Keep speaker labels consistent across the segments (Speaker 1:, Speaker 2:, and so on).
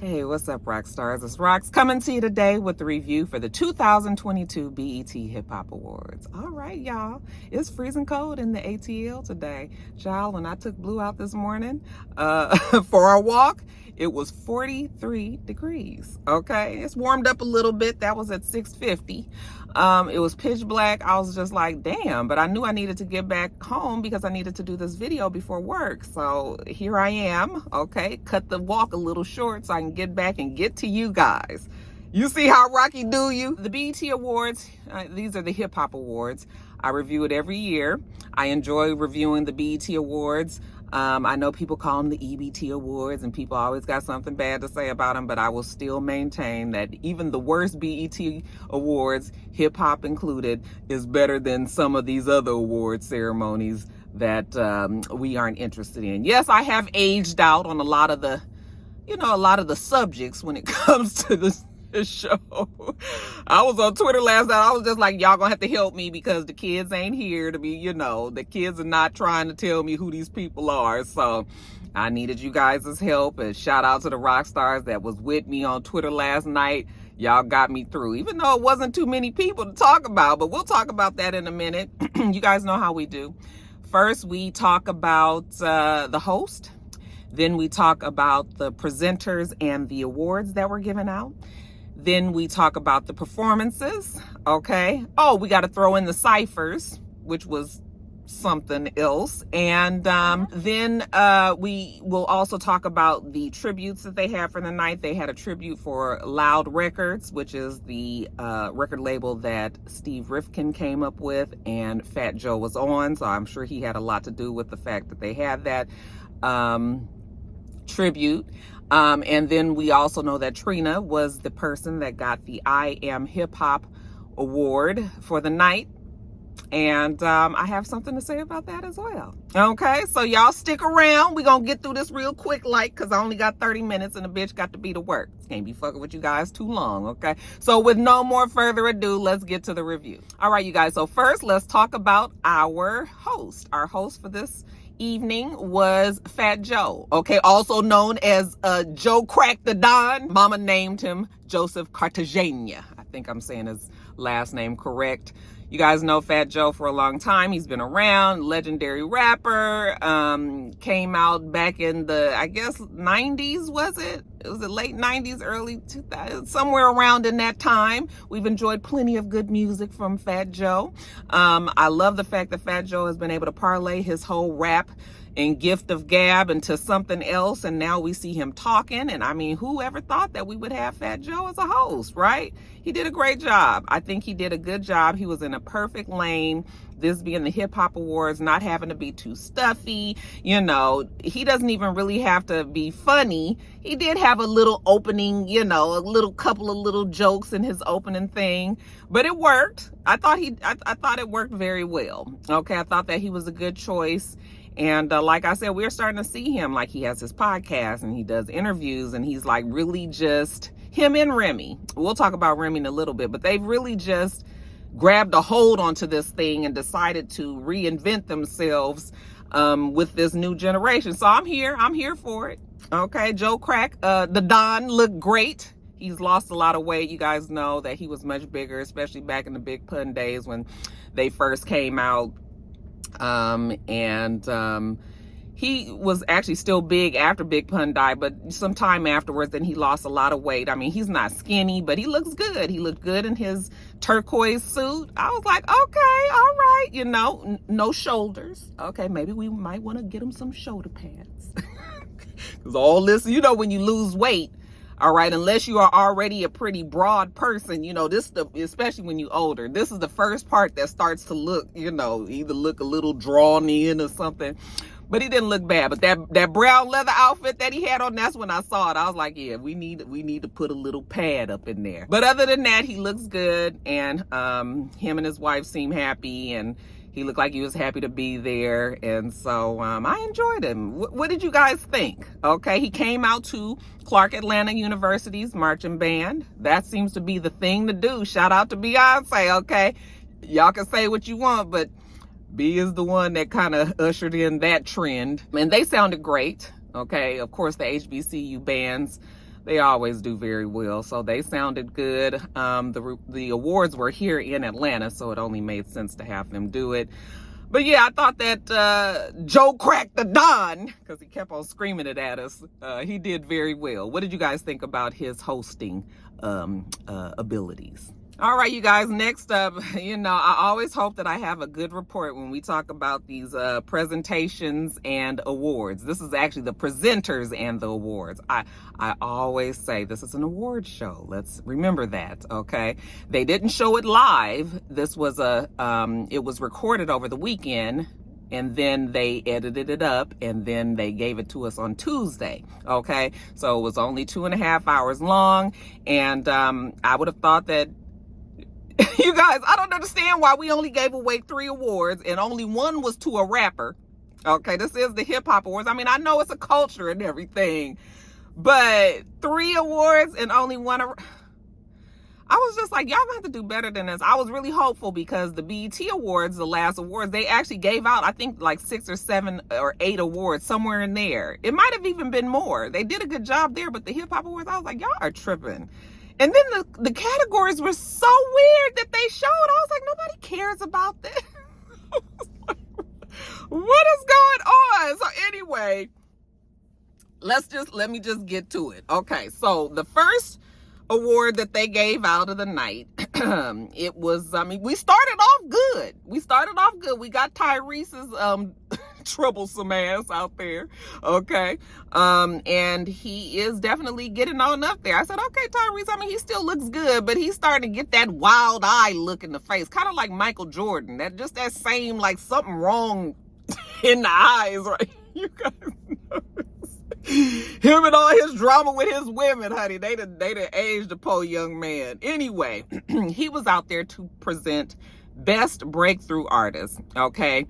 Speaker 1: Hey, what's up, rock stars? It's Rox coming to you today with the review for the 2022 BET Hip Hop Awards. All right, y'all. It's freezing cold in the ATL today. Child, when I took Blue out this morning for our walk, it was 43 degrees. Okay, it's warmed up a little bit. That was at 6:50. It was pitch black. I was just like, damn, but I knew I needed to get back home because I needed to do this video before work. So here I am. Okay, cut the walk a little short so I can get back and get to you guys. You see how Rocky do you? The BET Awards, these are the Hip Hop Awards. I review it every year. I enjoy reviewing the BET Awards. I know people call them the EBT Awards and people always got something bad to say about them, but I will still maintain that even the worst BET Awards, hip hop included, is better than some of these other award ceremonies that we aren't interested in. Yes, I have aged out on a lot of the subjects when it comes to this show. I was on Twitter last night. I was just like, y'all gonna have to help me because the kids ain't here to be, the kids are not trying to tell me who these people are. So I needed you guys' help, and shout out to the rock stars that was with me on Twitter last night. Y'all got me through, even though it wasn't too many people to talk about, but we'll talk about that in a minute. You guys know how we do. First, we talk about the host. Then we talk about the presenters and the awards that were given out. Then we talk about the performances, okay? Oh, we got to throw in the Cyphers, which was something else. And then we will also talk about the tributes that they had for the night. They had a tribute for Loud Records, which is the record label that Steve Rifkin came up with and Fat Joe was on. So I'm sure he had a lot to do with the fact that they had that tribute. And then we also know that Trina was the person that got the I Am Hip Hop Award for the night. And I have something to say about that as well. Okay, so y'all stick around. We're going to get through this real quick, because I only got 30 minutes and the bitch got to be to work. Can't be fucking with you guys too long, okay? So with no more further ado, let's get to the review. All right, you guys. So first, let's talk about our host. Our host for this evening was Fat Joe, okay, also known as Joe Crack the Don. Mama named him Joseph Cartagena. I think I'm saying his last name correct. You guys know Fat Joe for a long time. He's been around, legendary rapper, came out back in the, I guess, 90s, was it? It was the late 90s, early 2000s, somewhere around in that time. We've enjoyed plenty of good music from Fat Joe. I love the fact that Fat Joe has been able to parlay his whole rap and gift of gab into something else, and now we see him talking. And I mean, who ever thought that we would have Fat Joe as a host, right? He did a great job. I think he did a good job. He was in a perfect lane, this being the Hip Hop Awards, not having to be too stuffy. He doesn't even really have to be funny. He did have a little opening, a couple of little jokes in his opening thing, but it worked. I thought it worked very well. Okay, I thought that he was a good choice. And like I said, we're starting to see him, like he has his podcast and he does interviews, and he's like really just him and Remy. We'll talk about Remy in a little bit, but they've really just grabbed a hold onto this thing and decided to reinvent themselves with this new generation. So I'm here for it. Okay, Joe Crack, the Don, looked great. He's lost a lot of weight. You guys know that he was much bigger, especially back in the Big Pun days when they first came out. He was actually still big after Big Pun died, but sometime afterwards, then he lost a lot of weight. I mean, he's not skinny, but he looks good. He looked good in his turquoise suit. I was like, okay, all right, no shoulders. Okay, maybe we might want to get him some shoulder pads. Because all this, when you lose weight, all right, unless you are already a pretty broad person, especially when you're older, this is the first part that starts to look, either look a little drawn in or something. But he didn't look bad. But that brown leather outfit that he had on, that's when I saw it. I was like, yeah, we need to put a little pad up in there. But other than that, he looks good, and him and his wife seem happy, and he looked like he was happy to be there. And so I enjoyed him. What did you guys think? Okay, he came out to Clark Atlanta University's marching band. That seems to be the thing to do. Shout out to Beyonce, okay? Y'all can say what you want, but B is the one that kind of ushered in that trend. And they sounded great, okay? Of course, the HBCU bands They always do very well, so they sounded good. The awards were here in Atlanta, so it only made sense to have them do it. But yeah, I thought that Joe Crack the Don, because he kept on screaming it at us, he did very well. What did you guys think about his hosting abilities? All right, you guys, next up, I always hope that I have a good report when we talk about these presentations and awards. This is actually the presenters and the awards. I always say this is an award show. Let's remember that, okay? They didn't show it live. This was it was recorded over the weekend, and then they edited it up, and then they gave it to us on Tuesday, okay? So it was only 2.5 hours long, and I would have thought that you guys, I don't understand why we only gave away 3 awards and only one was to a rapper. Okay, this is the hip hop awards. I mean, I know it's a culture and everything, but 3 awards and only one. I was just like, y'all gonna have to do better than this. I was really hopeful because the BET Awards, the last awards, they actually gave out, I think, like 6 or 7 or 8 awards, somewhere in there. It might have even been more. They did a good job there, but the hip hop awards, I was like, y'all are tripping. And then the categories were so weird that they showed. I was like, nobody cares about this. What is going on? So anyway, let me just get to it. Okay, so the first award that they gave out of the night, it was, we started off good. We got Tyrese's troublesome ass out there, okay? And he is definitely getting on up there. I said, okay, Tyrese, he still looks good, but he's starting to get that wild eye look in the face, kind of like Michael Jordan. That same, like, something wrong in the eyes, right? You guys know. Him and all his drama with his women, honey, they done aged the poor young man. Anyway, he was out there to present Best Breakthrough Artist, okay?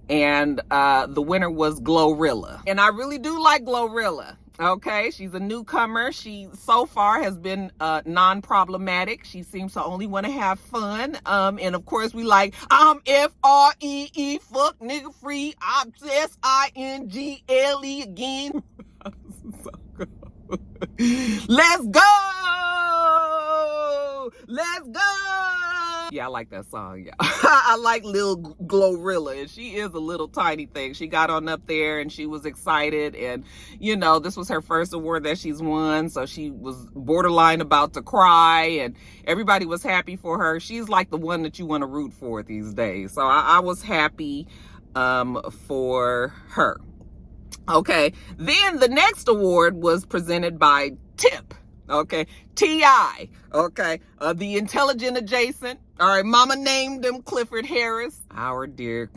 Speaker 1: And the winner was Glorilla. And I really do like Glorilla, okay? She's a newcomer. She, so far, has been non-problematic. She seems to only want to have fun. And, of course, we like, I'm F-R-E-E, fuck nigga free. I'm S-I-N-G-L-E again. So good. Let's go! Let's go! Yeah, I like that song, yeah. I like Lil Glorilla, and she is a little tiny thing. She got on up there, and she was excited, and, this was her first award that she's won, so she was borderline about to cry, and everybody was happy for her. She's like the one that you want to root for these days, so I was happy for her. Okay, then the next award was presented by Tip, okay, T.I., okay, the intelligent adjacent. All right, mama named him Clifford Harris, our dear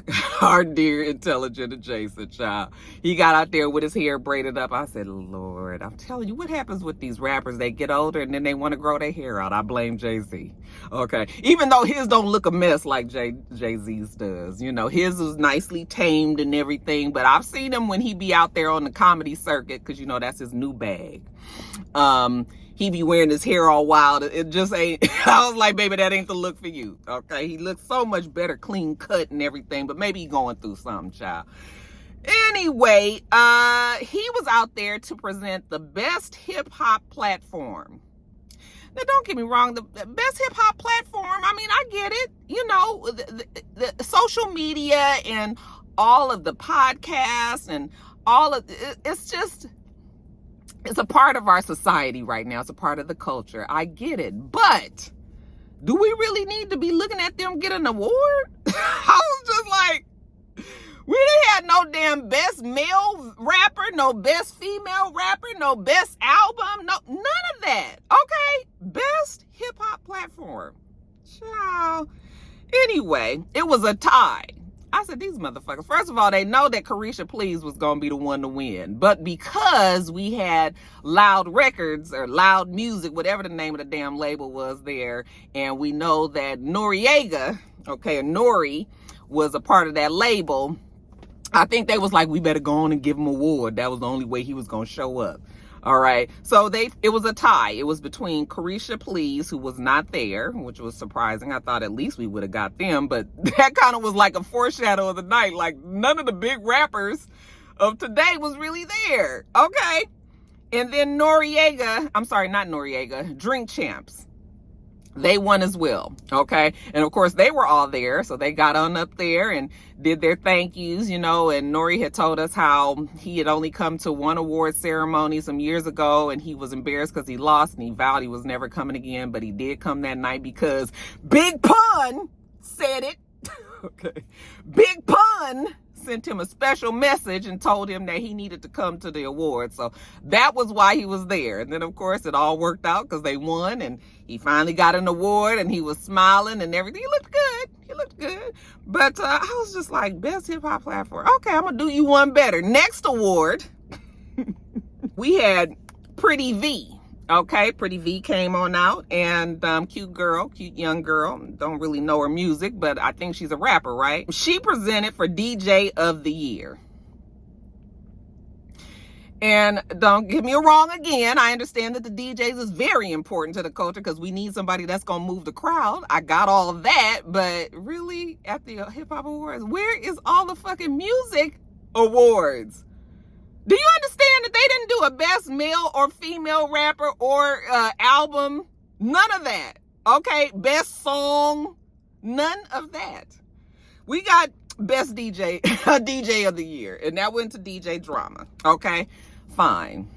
Speaker 1: intelligent adjacent child. He got out there with his hair braided up. I said, Lord, I'm telling you, what happens with these rappers? They get older and then they want to grow their hair out. I blame Jay-Z, okay? Even though his don't look a mess like Jay-Z's does. His is nicely tamed and everything, but I've seen him when he be out there on the comedy circuit, because, that's his new bag. He be wearing his hair all wild. It just ain't. I was like, baby, that ain't the look for you. Okay. He looks so much better, clean cut and everything, but maybe he going through something, child. Anyway, he was out there to present the best hip hop platform. Now, don't get me wrong, the best hip hop platform, I get it. The social media and all of the podcasts and all of it's a part of our society right now. It's a part of the culture. I get it. But do we really need to be looking at them get an award? I was just like, we didn't have no damn best male rapper, no best female rapper, no best album, none of that. Okay? Best hip hop platform. Child. Anyway, it was a tie. I said, these motherfuckers, first of all, they know that Carisha Please was going to be the one to win. But because we had Loud Records or Loud Music, whatever the name of the damn label was there, and we know that Noriega, okay, or Nori, was a part of that label, I think they was like, we better go on and give him an award. That was the only way he was going to show up. All right. So it was a tie. It was between Carisha Please, who was not there, which was surprising. I thought at least we would have got them, but that kind of was like a foreshadow of the night. Like none of the big rappers of today was really there. Okay. And then Drink Champs, they won as well, okay? And of course, they were all there, so they got on up there and did their thank yous, and Nori had told us how he had only come to one award ceremony some years ago, and he was embarrassed because he lost, and he vowed he was never coming again, but he did come that night because Big Pun said it, okay? Big Pun sent him a special message and told him that he needed to come to the award. So that was why he was there. And then, of course, it all worked out because they won and he finally got an award and he was smiling and everything. He looked good. But I was just like, best hip hop platform. Okay, I'm going to do you one better. Next award, we had Pretty V. Okay, Pretty V came on out, and cute young girl. Don't really know her music, but I think she's a rapper, right? She presented for DJ of the Year. And don't get me wrong again, I understand that the DJs is very important to the culture because we need somebody that's going to move the crowd. I got all of that, but really, at the Hip Hop Awards, where is all the fucking music awards? Do you understand that they didn't do a best male or female rapper or album? None of that. Okay? Best song? None of that. We got best DJ, DJ of the year, and that went to DJ Drama. Okay? Fine.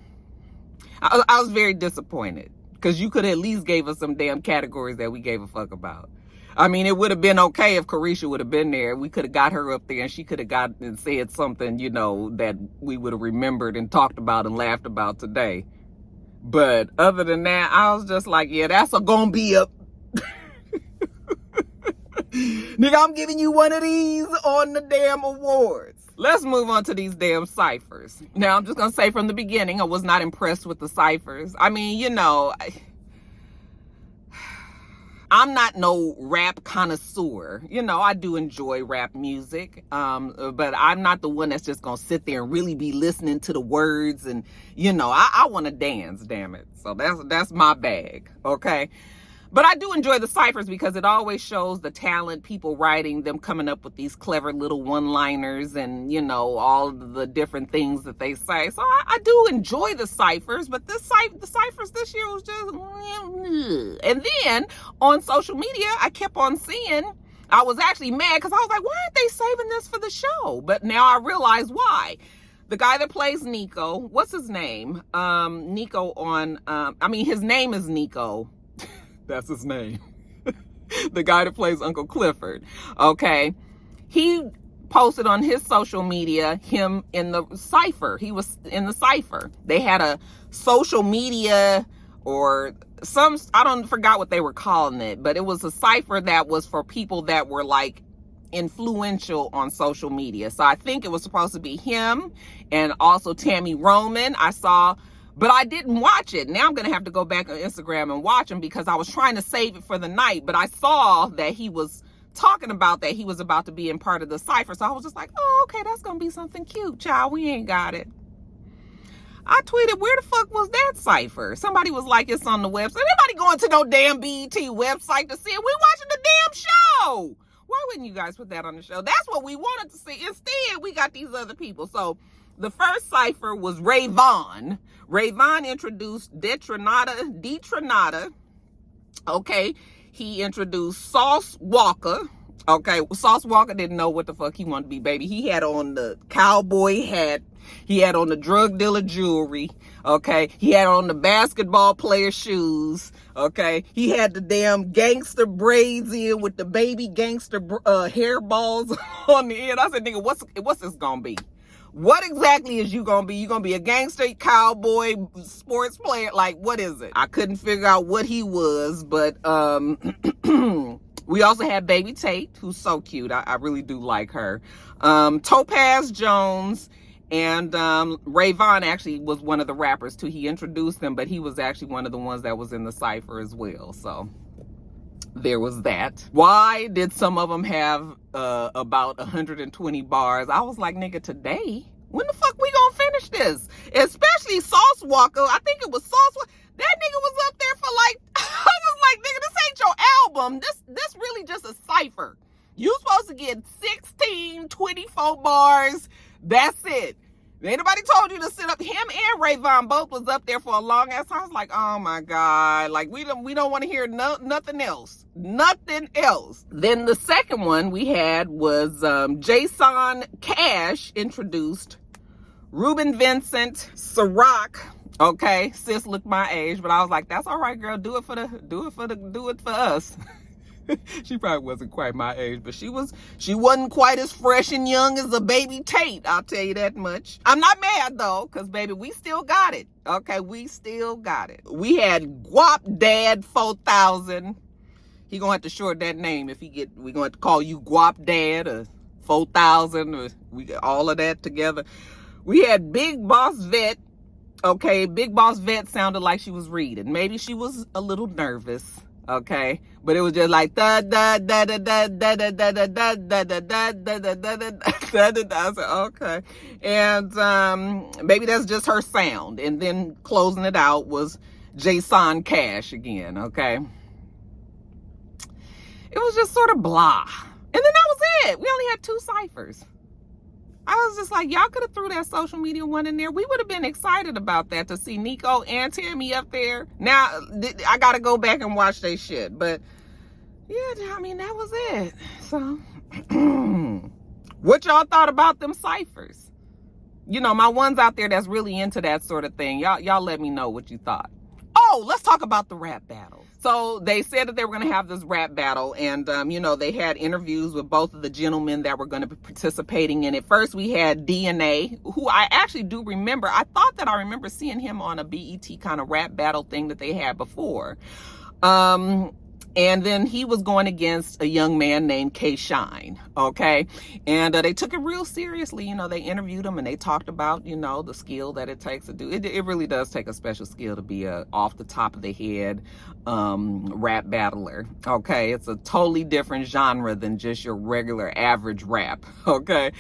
Speaker 1: I was very disappointed because you could at least gave us some damn categories that we gave a fuck about. I mean, it would have been okay if Carisha would have been there. We could have got her up there and she could have got and said something, that we would have remembered and talked about and laughed about today. But other than that, I was just like, yeah, that's gonna be a... Nigga, I'm giving you one of these on the damn awards. Let's move on to these damn ciphers. Now, I'm just gonna say from the beginning, I was not impressed with the ciphers. I mean, I'm not no rap connoisseur. I do enjoy rap music, but I'm not the one that's just gonna sit there and really be listening to the words. And I want to dance, damn it. So that's my bag, okay? But I do enjoy the ciphers because it always shows the talent, people writing, them coming up with these clever little one-liners and, all the different things that they say. So I do enjoy the ciphers, but the ciphers this year was just... And then on social media, I kept on seeing, I was actually mad because I was like, why aren't they saving this for the show? But now I realize why. The guy that plays Nico, what's his name? Nico his name is Nico. That's his name. The guy that plays Uncle Clifford. Okay. He posted on his social media him in the Cypher. He was in the Cypher. They had a social media or forgot what they were calling it, but it was a Cypher that was for people that were like influential on social media. So I think it was supposed to be him and also Tammy Roman. I saw, but I didn't watch it. Now I'm going to have to go back on Instagram and watch him because I was trying to save it for the night, but I saw that he was talking about that he was about to be in part of the Cypher. So I was just like, oh, okay, that's going to be something cute, child. We ain't got it. I tweeted, where the fuck was that Cypher? Somebody was like, it's on the website. Anybody going to no damn BET website to see it? We watching the damn show. Why wouldn't you guys put that on the show? That's what we wanted to see. Instead, we got these other people. So the first Cypher was Rayvon. Rayvon introduced Trinata. Okay. He introduced Sauce Walker. Okay. Sauce Walker didn't know what the fuck he wanted to be, baby. He had on the cowboy hat. He had on the drug dealer jewelry. Okay. He had on the basketball player shoes. Okay. He had the damn gangster braids in with the baby gangster hairballs on the end. I said, nigga, what's this gonna be? What exactly is you gonna be? You gonna be a gangster, cowboy, sports player? Like, what is it? I couldn't figure out what he was, but we also had Baby Tate, who's so cute. I really do like her. Topaz Jones and Rayvon actually was one of the rappers too. He introduced them, but he was actually one of the ones that was in the Cypher as well. So there was that. Why did some of them have about 120 bars? I was like, nigga, today? When the fuck we gonna finish this? Especially Sauce Walker. I think it was Sauce Walker. That nigga was up there for like, I was like, nigga, this ain't your album. This really just a Cypher. You supposed to get 16, 24 bars. That's it. Ain't nobody told you to sit up. Him and Trayvon both was up there for a long ass time. I was like, oh my God. Like, we don't want to hear nothing else. Nothing else. Then the second one we had was Jason Cash introduced Ruben Vincent, Ciroc. Okay, sis looked my age, but I was like, that's all right, girl. Do it for us. She probably wasn't quite my age, but she wasn't quite as fresh and young as a baby Tate. I'll tell you that much. I'm not mad though, because baby, we still got it. Okay, we still got it. We had Guap Dad 4000. He gonna have to short that name if we gonna have to call you Guap Dad or 4000 or we got all of that together. We had Big Boss Vet. Okay, Big Boss Vet sounded like she was reading. Maybe she was a little nervous. Okay, but it was just like da da da da da da da da da da da da da da da da da da. I said okay, and maybe that's just her sound. And then closing it out was Jason Cash again. Okay, it was just sort of blah, and then that was it. We only had 2 ciphers. I was just like, y'all could have threw that social media one in there. We would have been excited about that, to see Nico and Tammy up there. Now, I got to go back and watch their shit. But, yeah, I mean, that was it. So, what y'all thought about them ciphers? You know, my ones out there that's really into that sort of thing. Y'all let me know what you thought. Oh, let's talk about the rap battle. So they said that they were going to have this rap battle, and, you know, they had interviews with both of the gentlemen that were going to be participating in it. First, we had DNA, who I actually do remember. I thought that I remember seeing him on a BET kind of rap battle thing that they had before. And then he was going against a young man named K-Shine, okay? And they took it real seriously. You know, they interviewed him and they talked about, you know, the skill that it takes to do. It really does take a special skill to be a off the top of the head rap battler, okay? It's a totally different genre than just your regular average rap, okay?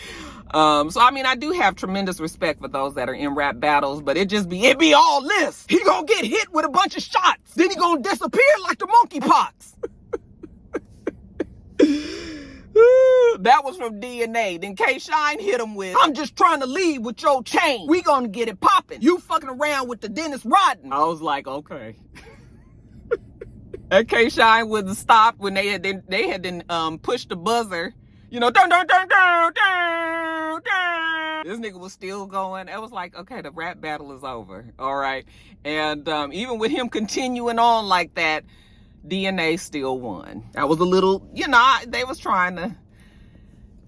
Speaker 1: So, I mean, I do have tremendous respect for those that are in rap battles, but it be all this. He gonna get hit with a bunch of shots. Then he gonna disappear like the monkeypox. That was from DNA. Then K-Shine hit him with, I'm just trying to leave with your chain. We gonna get it popping. You fucking around with the Dennis Rodman. I was like, okay. And K-Shine wouldn't stop when they had pushed the buzzer. You know, dun, dun, dun, dun, dun, dun. This nigga was still going. It was like, okay, the rap battle is over. All right. And even with him continuing on like that, DNA still won. I was a little, you know, they was trying to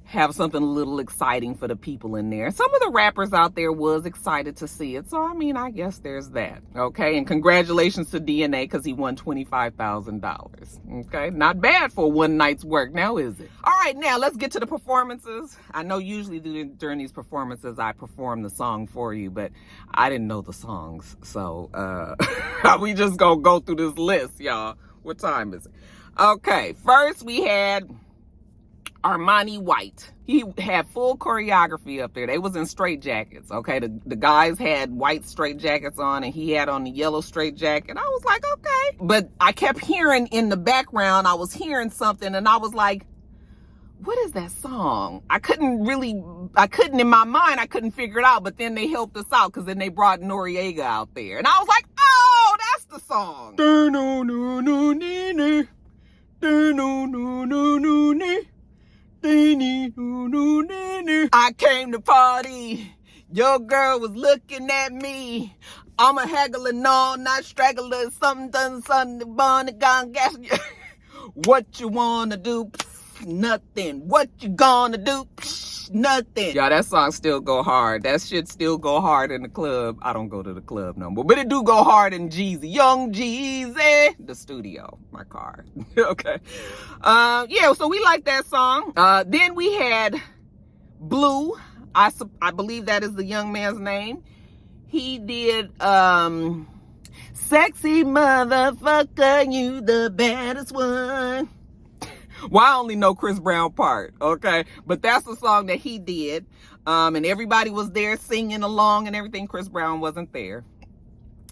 Speaker 1: have something a little exciting for the people in there. Some of the rappers out there was excited to see it. So, I mean, I guess there's that. Okay. And congratulations to DNA because he won $25,000. Okay. Not bad for one night's work. Now, is it? All right. Now, let's get to the performances. I know usually during these performances, I perform the song for you, but I didn't know the songs. So, we just gonna go through this list, y'all. What time is it? Okay. First, we had Armani White. He had full choreography up there. They was in straight jackets, okay? The guys had white straight jackets on, and he had on the yellow straight jacket. I was like, okay. But I kept hearing in the background, I was hearing something, and I was like, what is that song? I couldn't in my mind, I couldn't figure it out, but then they helped us out, because then they brought Noriega out there. And I was like, oh, that's the song. I came to party. Your girl was looking at me. I'm a haggling all night straggler. Something done, something born gone gas. What you wanna do? Nothing. What you gonna do? Nothing. Yeah, that song still go hard. That shit still go hard in the club. I don't go to the club no more, but it do go hard in Jeezy. Young Jeezy. The studio, my car. Okay. Yeah, so we like that song. Then we had Blue. I believe that is the young man's name. He did, Sexy Motherfucker, You the Baddest One. Well, I only know Chris Brown part, okay? But that's the song that he did. And everybody was there singing along and everything. Chris Brown wasn't there.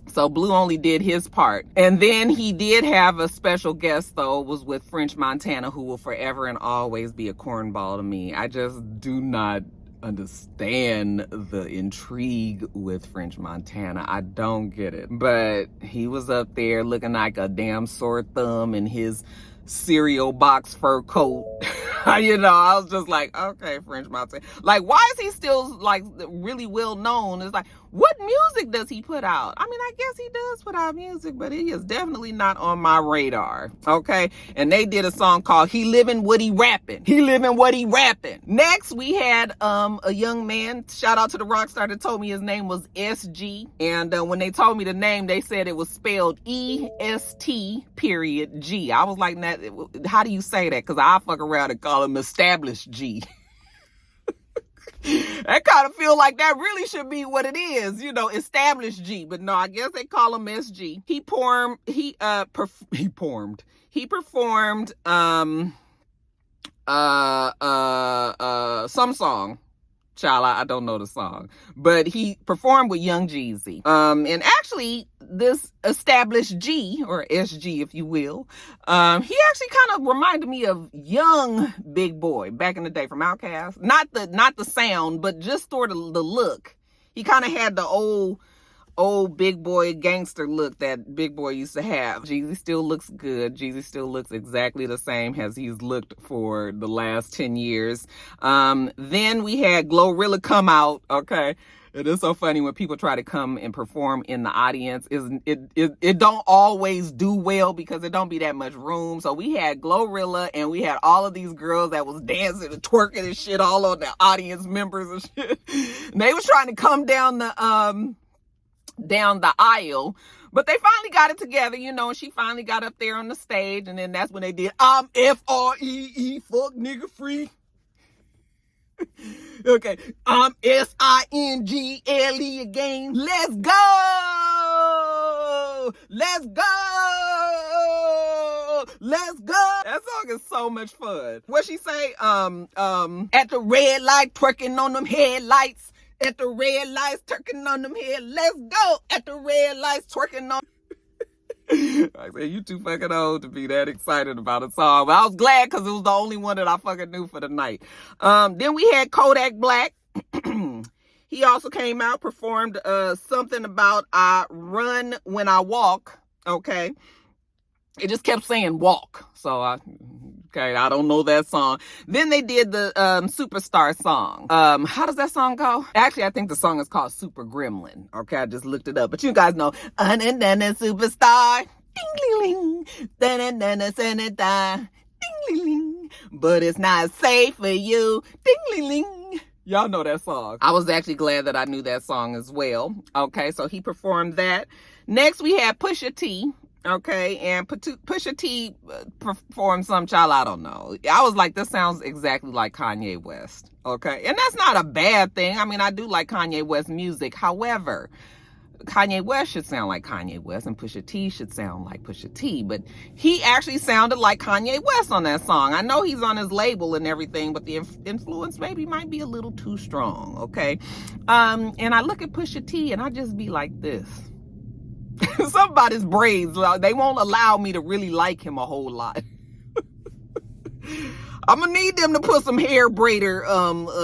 Speaker 1: So Blue only did his part. And then he did have a special guest, though, was with French Montana, who will forever and always be a cornball to me. I just do not understand the intrigue with French Montana. I don't get it. But he was up there looking like a damn sore thumb in his cereal box fur coat. You know, I was just like, okay, French Montana. Like, why is he still like really well known? It's like, what music does he put out? I mean, I guess he does put out music, but he is definitely not on my radar. Okay. And they did a song called He Livin' What He Rappin'. He Livin' What He Rappin'. Next, we had a young man, shout out to the rock star, that told me his name was SG. And when they told me the name, they said it was spelled EST period G. I was like, how do you say that? Because I fuck around and call him Established G. That kind of feel like that really should be what it is, you know, Established G. But no, I guess they call him SG. He performed some song. Child, I don't know the song, but he performed with Young Jeezy. And actually, this Established G, or SG, if you will, he actually kind of reminded me of young Big Boy back in the day from Outkast. Not the sound, but just sort of the look. He kind of had the old Big Boy gangster look that Big Boy used to have. Jeezy still looks good. Jeezy still looks exactly the same as he's looked for the last 10 years. Then we had Glorilla come out. Okay. It is so funny when people try to come and perform in the audience. It don't always do well because it don't be that much room. So we had Glorilla and we had all of these girls that was dancing and twerking and shit all on the audience members and shit. And they was trying to come down the aisle, but they finally got it together, you know, and she finally got up there on the stage, and then that's when they did F-R-E-E, fuck nigga free. Okay, S-I-N-G-L-E again. Let's go! Let's go! Let's go! That song is so much fun. What she say? At the red light, twerking on them headlights. At the red lights, twerking on them here. Let's go. At the red lights, twerking on. I said, you too fucking old to be that excited about a song. But I was glad because it was the only one that I fucking knew for the night. Then we had Kodak Black. He also came out, performed something about I run when I walk. Okay. It just kept saying walk. So I don't know that song. Then they did the Superstar song. How does that song go? Actually, I think the song is called Super Gremlin. Okay, I just looked it up. But you guys know, superstar, ding-ling-ling, ding-ling-ling, but it's not safe for you, ding-ling-ling. Y'all know that song. I was actually glad that I knew that song as well. Okay, so he performed that. Next, we had Pusha T. Okay, and Pusha T performed some, child, I don't know. I was like, this sounds exactly like Kanye West. Okay, and that's not a bad thing. I mean, I do like Kanye West music. However, Kanye West should sound like Kanye West and Pusha T should sound like Pusha T. But he actually sounded like Kanye West on that song. I know he's on his label and everything, but the influence maybe might be a little too strong. Okay, and I look at Pusha T and I just be like this. Somebody's braids, they won't allow me to really like him a whole lot. I'm gonna need them to put some hair braider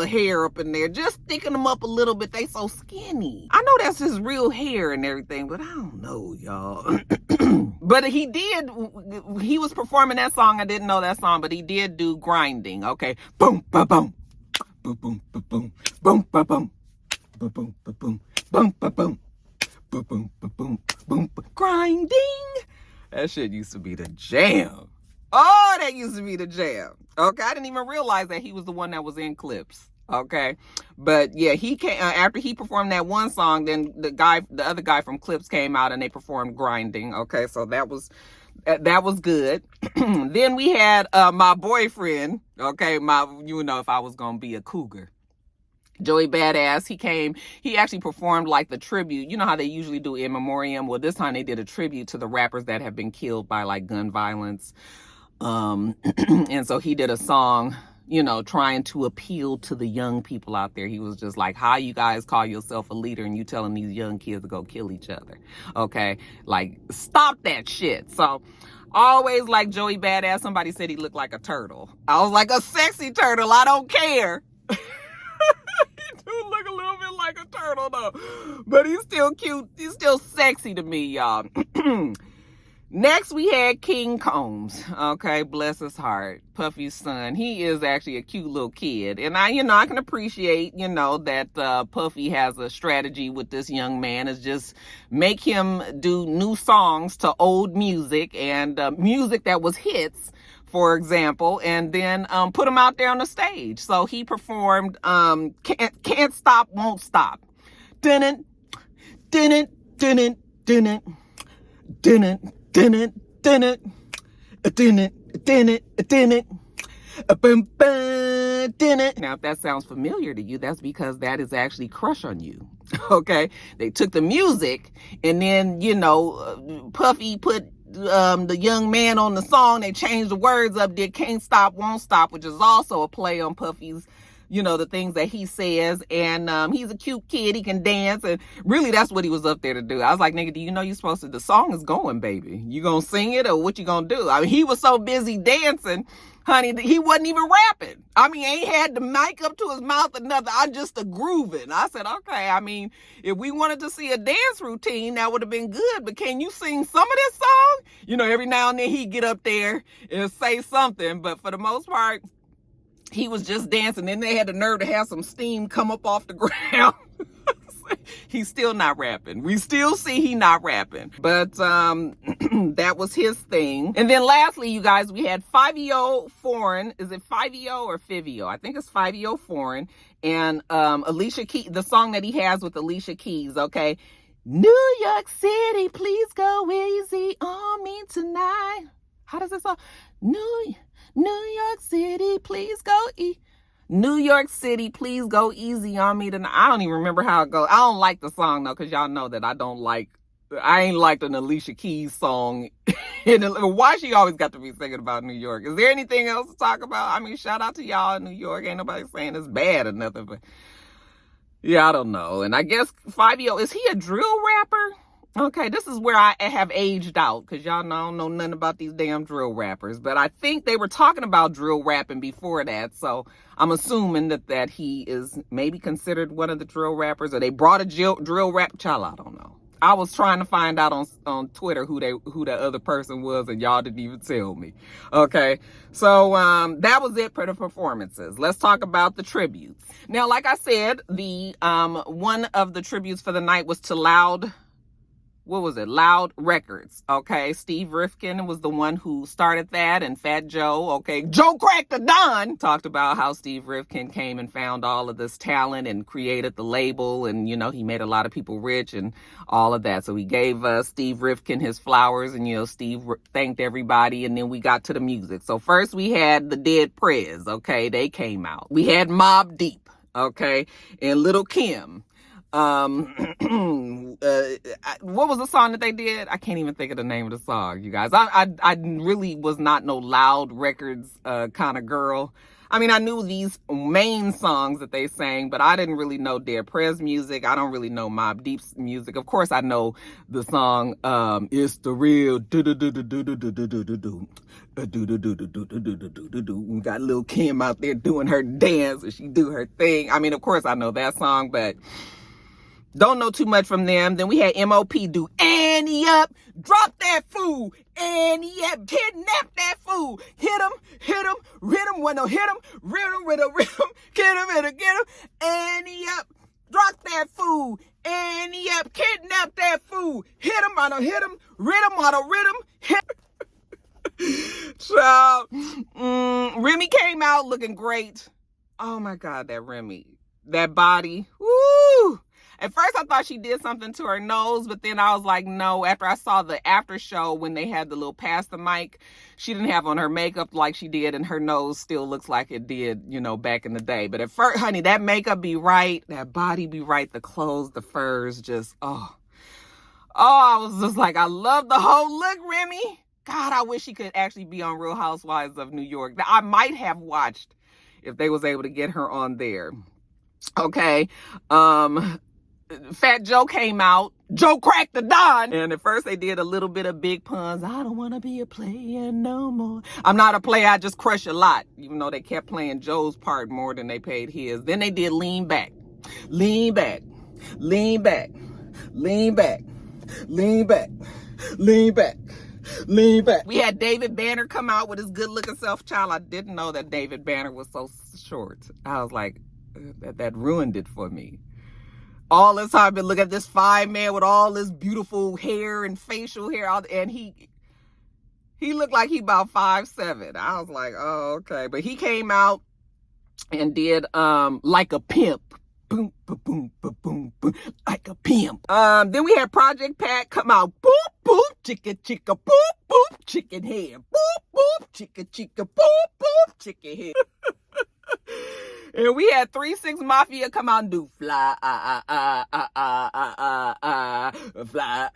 Speaker 1: hair up in there, just sticking them up a little bit. They so skinny. I know that's his real hair and everything, but I don't know, y'all. But he was performing that song. I didn't know that song, but he did do Grinding. Okay, boom ba boom, boom boom ba boom, boom ba boom, boom boom ba boom, boom ba boom. Boom, boom, boom, boom, boom, boom. Grinding. That shit used to be the jam. Oh, that used to be the jam. Okay, I didn't even realize that he was the one that was in Clips. Okay, but yeah, he came after he performed that one song. Then the other guy from Clips came out and they performed Grinding. Okay, so that was good. Then we had my boyfriend. Okay, if I was gonna be a cougar. Joey Badass, he actually performed like the tribute. You know how they usually do in memoriam? Well, this time they did a tribute to the rappers that have been killed by like gun violence. And so he did a song, you know, trying to appeal to the young people out there. He was just like, how you guys call yourself a leader and you telling these young kids to go kill each other? Okay, like stop that shit. So always like Joey Badass. Somebody said he looked like a turtle. I was like, a sexy turtle. I don't care. I don't know. But he's still cute. He's still sexy to me, y'all. Next, we had King Combs. Okay, bless his heart. Puffy's son. He is actually a cute little kid. And I can appreciate, that Puffy has a strategy with this young man, is just make him do new songs to old music and music that was hits, for example, and then put him out there on the stage. So he performed Can't Stop, Won't Stop. Didn't. Now if that sounds familiar to you, that's because that is actually Crush on You. Okay, they took the music and then Puffy put the young man on the song. They changed the words up, did Can't Stop, Won't Stop, which is also a play on Puffy's the things that he says. And he's a cute kid. He can dance. And really, that's what he was up there to do. I was like, nigga, do you know you're supposed to? The song is going, baby. You gonna sing it or what you gonna do? I mean, he was so busy dancing, honey, he wasn't even rapping. I mean, ain't had the mic up to his mouth or nothing. I just a grooving. I said, okay, I mean, if we wanted to see a dance routine, that would have been good. But can you sing some of this song? Every now and then he'd get up there and say something. But for the most part, he was just dancing. Then they had the nerve to have some steam come up off the ground. He's still not rapping. We still see he not rapping. But that was his thing. And then lastly, you guys, we had Fivio Foreign. Is it Fivio or Fivio? I think it's Fivio Foreign. And Alicia Keys, the song that he has with Alicia Keys, okay? New York City, please go easy on me tonight. How does it sound? New York City, please go New York City, please go easy on me tonight. I don't even remember how it goes. I don't like the song though, because y'all know that I ain't liked an Alicia Keys song. Why she always got to be singing about New York? Is there anything else to talk about? I mean, shout out to y'all in New York. Ain't nobody saying it's bad or nothing, but yeah, I don't know. And I guess Fivio, is he a drill rapper? Okay, this is where I have aged out, because y'all know I don't know nothing about these damn drill rappers. But I think they were talking about drill rapping before that, so I'm assuming that he is maybe considered one of the drill rappers, or they brought a drill rap. Child, I don't know. I was trying to find out on Twitter who that other person was, and y'all didn't even tell me. Okay, so that was it for the performances. Let's talk about the tributes. Now, like I said, the one of the tributes for the night was to Loud Records. Okay, Steve Rifkin was the one who started that, and Fat Joe, okay, Joe Crack the Don, talked about how Steve Rifkin came and found all of this talent and created the label, and he made a lot of people rich and all of that. So he gave Steve Rifkin his flowers, and Steve thanked everybody, and then we got to the music. So first we had the Dead Prez, okay, they came out. We had Mobb Deep, okay, and Lil' Kim. What was the song that they did? I can't even think of the name of the song, you guys. I really was not no Loud Records kind of girl. I mean, I knew these main songs that they sang, but I didn't really know Dead Prez music. I don't really know Mobb Deep's music. Of course, I know the song "It's the Real." We got Lil' Kim out there doing her dance, and she do her thing. I mean, of course, I know that song, but don't know too much from them. Then we had M.O.P. do Annie Up, drop that fool, Annie Up, kidnap that fool, hit him, when no hit him, with a rhythm, get him, Annie Up, drop that fool, Annie Up, kidnap that fool, hit him, on a hit him, rhythm, hit Child, Remy came out looking great. Oh my God, that Remy, that body, woo! At first, I thought she did something to her nose, but then I was like, no. After I saw the after show when they had the little pass the mic, she didn't have on her makeup like she did, and her nose still looks like it did, back in the day. But at first, honey, that makeup be right, that body be right, the clothes, the furs, just, oh, I was just like, I love the whole look, Remy. God, I wish she could actually be on Real Housewives of New York. I might have watched if they was able to get her on there. Okay, Fat Joe came out, Joe Crack the Don, and at first they did a little bit of big puns. I don't want to be a player no more. I'm not a player, I just crush a lot, even though they kept playing Joe's part more than they paid his. Then they did Lean Back. Lean back, lean back, lean back, lean back, lean back. We had David Banner come out with his good looking self. Child, I didn't know that David Banner was so short. I was like, that ruined it for me. All this time I've been looking at this fine man with all this beautiful hair and facial hair, and he looked like he about 5'7". I was like, oh, okay. But he came out and did Like a Pimp. Boom, boom, boom, boom, boom, boom, like a pimp. Then we had Project Pat come out. Boop, boop, chicka, chicka, boop, boop, chicken head. Boop, boop, chicka, chicka, boop, boop, chicken head. And we had 3-6 Mafia come out and do fly, fly,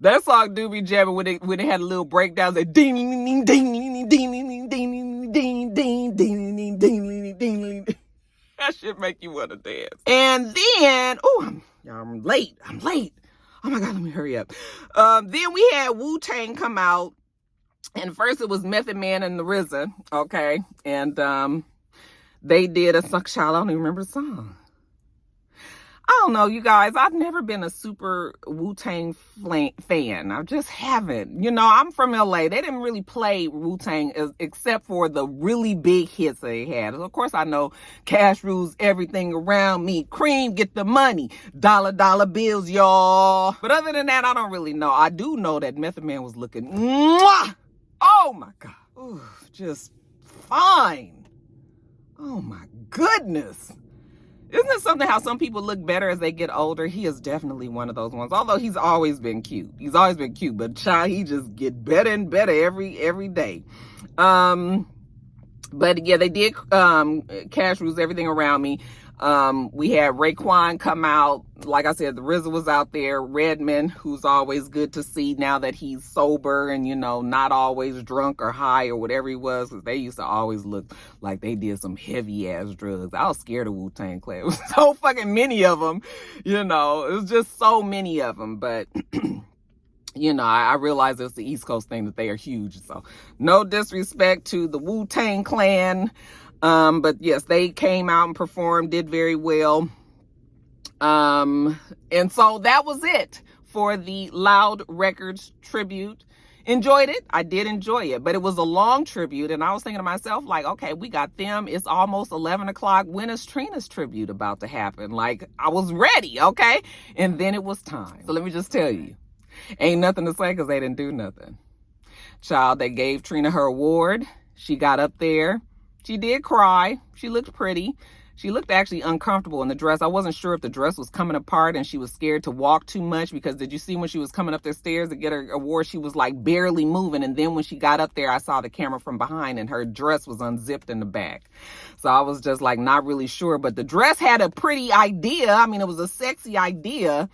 Speaker 1: That song do be jamming when they had a little breakdown. They ding ding ding ding ding ding ding ding ding ding ding ding ding. That shit make you want to dance. And then, I'm late. Oh my God, let me hurry up. Then we had Wu-Tang come out. And first it was Method Man and the RZA, okay? And they did a song. Child, I don't even remember the song. I don't know, you guys. I've never been a super Wu-Tang fan. I just haven't. You know, I'm from LA. They didn't really play Wu-Tang except for the really big hits they had. Of course, I know Cash Rules Everything Around Me. Cream, Get the Money. Dollar, dollar bills, y'all. But other than that, I don't really know. I do know that Method Man was looking, mwah! Oh my God. Ooh, just fine. Oh my goodness. Isn't it something how some people look better as they get older? He is definitely one of those ones. Although he's always been cute. But child, he just get better and better every day. But yeah, they did Cash Rules Everything Around Me. We had Raekwon come out. Like I said, the RZA was out there. Redman, who's always good to see now that he's sober and, you know, not always drunk or high or whatever he was. Because they used to always look like they did some heavy ass drugs. I was scared of Wu-Tang Clan. It was so fucking many of them, you know. It was just so many of them. But you know, I realize it's the East Coast thing that they are huge. So no disrespect to the Wu-Tang Clan. But yes, they came out and performed, did very well. And so that was it for the Loud Records tribute. Enjoyed it. I did enjoy it, but it was a long tribute. And I was thinking to myself, like, okay, we got them. It's almost 11 o'clock. When is Trina's tribute about to happen? Like, I was ready. Okay. And then it was time. So let me just tell you, ain't nothing to say because they didn't do nothing. Child, they gave Trina her award. She got up there. She did cry. She looked pretty. She looked actually uncomfortable in the dress. I wasn't sure if the dress was coming apart and she was scared to walk too much, because did you see when she was coming up the stairs to get her award, she was like barely moving. And then when she got up there, I saw the camera from behind and her dress was unzipped in the back. So I was just like not really sure, but the dress had a pretty idea. I mean, it was a sexy idea.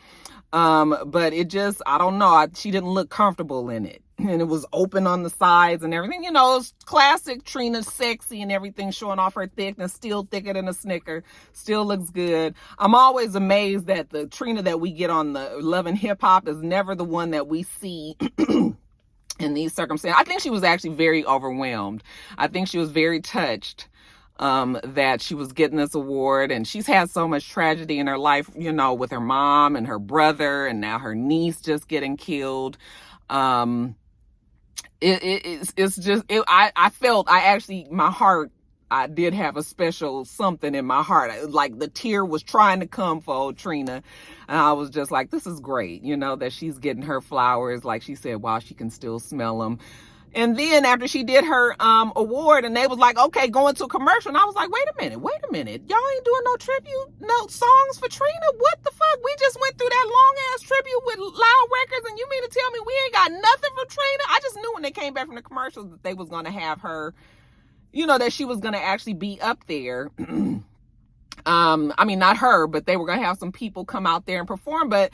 Speaker 1: But it just, I don't know. she didn't look comfortable in it. And it was open on the sides and everything. You know, it's classic Trina, sexy and everything, showing off her thickness, still thicker than a Snicker, still looks good. I'm always amazed that the Trina that we get on the Love and Hip Hop is never the one that we see in these circumstances. I think she was actually very overwhelmed. I think she was very touched that she was getting this award, and she's had so much tragedy in her life, you know, with her mom and her brother, and now her niece just getting killed. It's just, my heart, I did have a special something in my heart. Like the tear was trying to come for old Trina. And I was just like, this is great, you know, that she's getting her flowers, like she said, while she can still smell them. And then after she did her award, and they was like, okay, going to a commercial. And I was like, wait a minute. Y'all ain't doing no tribute, no songs for Trina? What the fuck? We just went through that long-ass tribute with Loud Records, and you mean to tell me we ain't got nothing for Trina? I just knew when they came back from the commercials that they was going to have her, you know, that she was going to actually be up there. I mean, not her, but they were going to have some people come out there and perform. But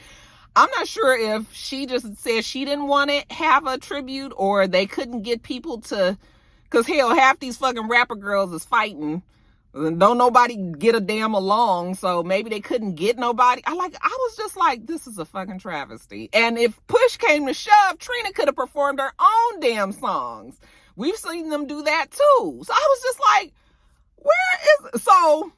Speaker 1: I'm not sure if she just said she didn't want to have a tribute, or they couldn't get people to, because hell, half these fucking rapper girls is fighting. Don't nobody get a damn along, so maybe they couldn't get nobody. I was just like, this is a fucking travesty. And if push came to shove, Trina could have performed her own damn songs. We've seen them do that too. So I was just like, so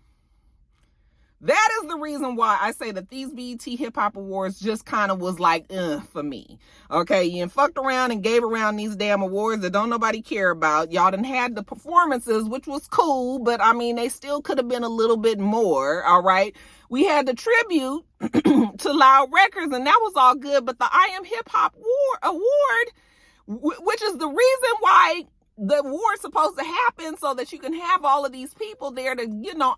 Speaker 1: That is the reason why I say that these BET Hip Hop Awards just kind of was like, for me. Okay, you fucked around and gave around these damn awards that don't nobody care about. Y'all done had the performances, which was cool, but I mean, they still could have been a little bit more, all right? We had the tribute to Loud Records, and that was all good, but the I Am Hip Hop Award, which is the reason why the award's supposed to happen so that you can have all of these people there to,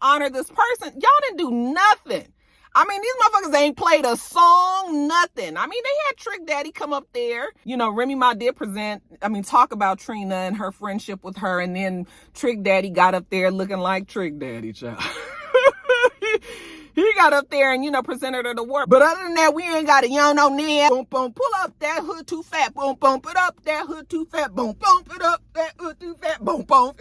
Speaker 1: honor this person. Y'all didn't do nothing. I mean, these motherfuckers ain't played a song, nothing. I mean, they had Trick Daddy come up there. Remy Ma did talk about Trina and her friendship with her, and then Trick Daddy got up there looking like Trick Daddy, child. He got up there and, presented her the award. But other than that, we ain't got a no now. Boom, boom, pull up that hood too fat. Boom, boom, put up that hood too fat. Boom, boom, put up that hood too fat. Boom, boom.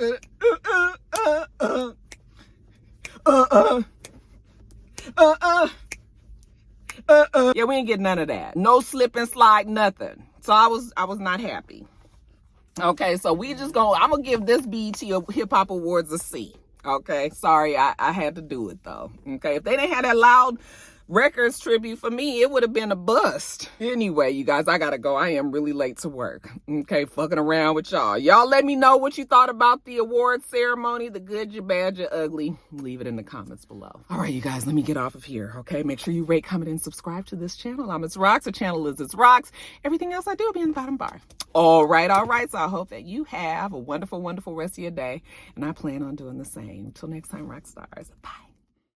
Speaker 1: Yeah, we ain't get none of that. No slip and slide, nothing. So I was not happy. Okay, so I'm gonna give this BET Hip Hop Awards a C. Okay, sorry, I had to do it though. Okay, if they didn't have that Loud Records tribute for me, it would have been a bust. Anyway, you guys, I gotta go. I am really late to work. Okay, fucking around with y'all. Y'all let me know what you thought about the award ceremony, the good, your bad, your ugly. Leave it in the comments below. All right, you guys, let me get off of here. Okay, make sure you rate, comment, and subscribe to this channel. I'm itsrox. The channel is itsrox. Everything else I do will be in the bottom bar. All right. So I hope that you have a wonderful, wonderful rest of your day. And I plan on doing the same. Till next time, rock stars. Bye.